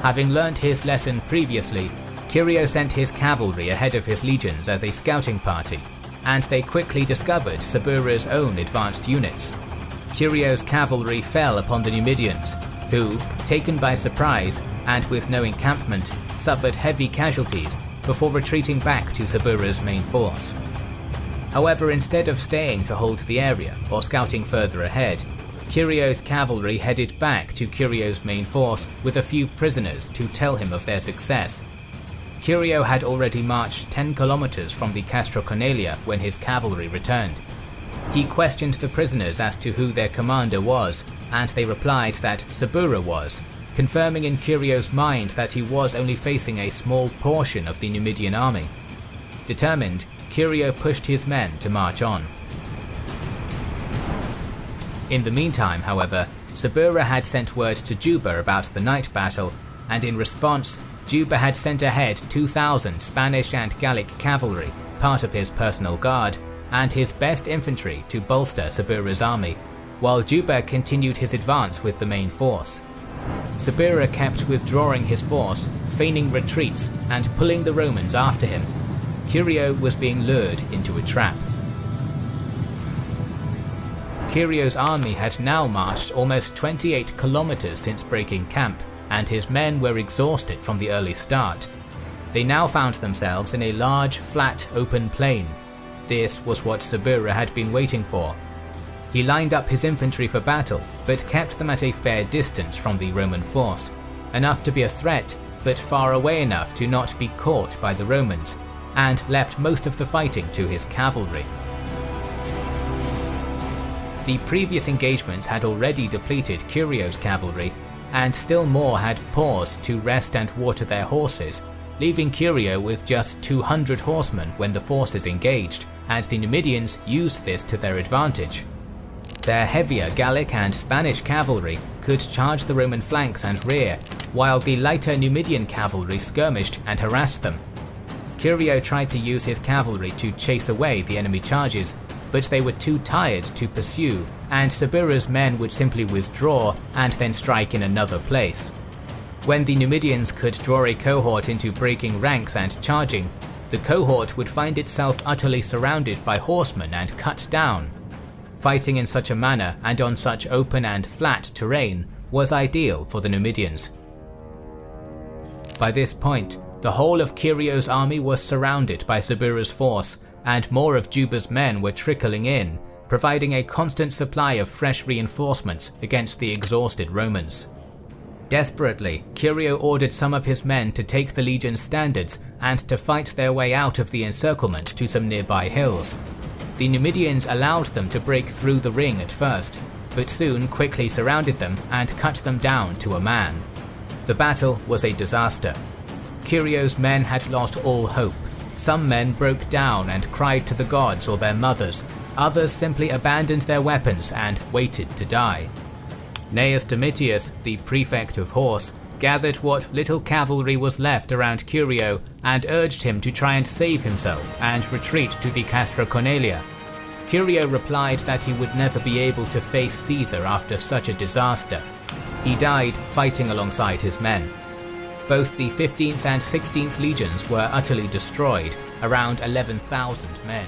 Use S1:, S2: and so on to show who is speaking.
S1: Having learnt his lesson previously, Curio sent his cavalry ahead of his legions as a scouting party, and they quickly discovered Sabura's own advanced units. Curio's cavalry fell upon the Numidians, who, taken by surprise and with no encampment, suffered heavy casualties before retreating back to Sabura's main force. However, instead of staying to hold the area or scouting further ahead, Curio's cavalry headed back to Curio's main force with a few prisoners to tell him of their success. Curio had already marched 10 kilometers from the Castro Cornelia when his cavalry returned. He questioned the prisoners as to who their commander was, and they replied that Sabura was, confirming in Curio's mind that he was only facing a small portion of the Numidian army. Determined, Curio pushed his men to march on. In the meantime, however, Sabura had sent word to Juba about the night battle, and in response, Juba had sent ahead 2,000 Spanish and Gallic cavalry, part of his personal guard, and his best infantry to bolster Sabura's army, while Juba continued his advance with the main force. Sabura kept withdrawing his force, feigning retreats and pulling the Romans after him. Curio was being lured into a trap. Curio's army had now marched almost 28 kilometers since breaking camp, and his men were exhausted from the early start. They now found themselves in a large, flat, open plain. This was what Sabura had been waiting for. He lined up his infantry for battle, but kept them at a fair distance from the Roman force, enough to be a threat, but far away enough to not be caught by the Romans, and left most of the fighting to his cavalry. The previous engagements had already depleted Curio's cavalry, and still more had paused to rest and water their horses, leaving Curio with just 200 horsemen when the forces engaged, and the Numidians used this to their advantage. Their heavier Gallic and Spanish cavalry could charge the Roman flanks and rear, while the lighter Numidian cavalry skirmished and harassed them. Curio tried to use his cavalry to chase away the enemy charges, but they were too tired to pursue, and Sabura's men would simply withdraw and then strike in another place. When the Numidians could draw a cohort into breaking ranks and charging, the cohort would find itself utterly surrounded by horsemen and cut down. Fighting in such a manner and on such open and flat terrain was ideal for the Numidians. By this point, the whole of Curio's army was surrounded by Sabura's force, and more of Juba's men were trickling in, providing a constant supply of fresh reinforcements against the exhausted Romans. Desperately, Curio ordered some of his men to take the legion's standards and to fight their way out of the encirclement to some nearby hills. The Numidians allowed them to break through the ring at first, but soon quickly surrounded them and cut them down to a man. The battle was a disaster. Curio's men had lost all hope. Some men broke down and cried to the gods or their mothers, others simply abandoned their weapons and waited to die. Gnaeus Domitius, the prefect of horse, gathered what little cavalry was left around Curio and urged him to try and save himself and retreat to the Castro Cornelia. Curio replied that he would never be able to face Caesar after such a disaster. He died fighting alongside his men. Both the 15th and 16th legions were utterly destroyed, around 11,000 men.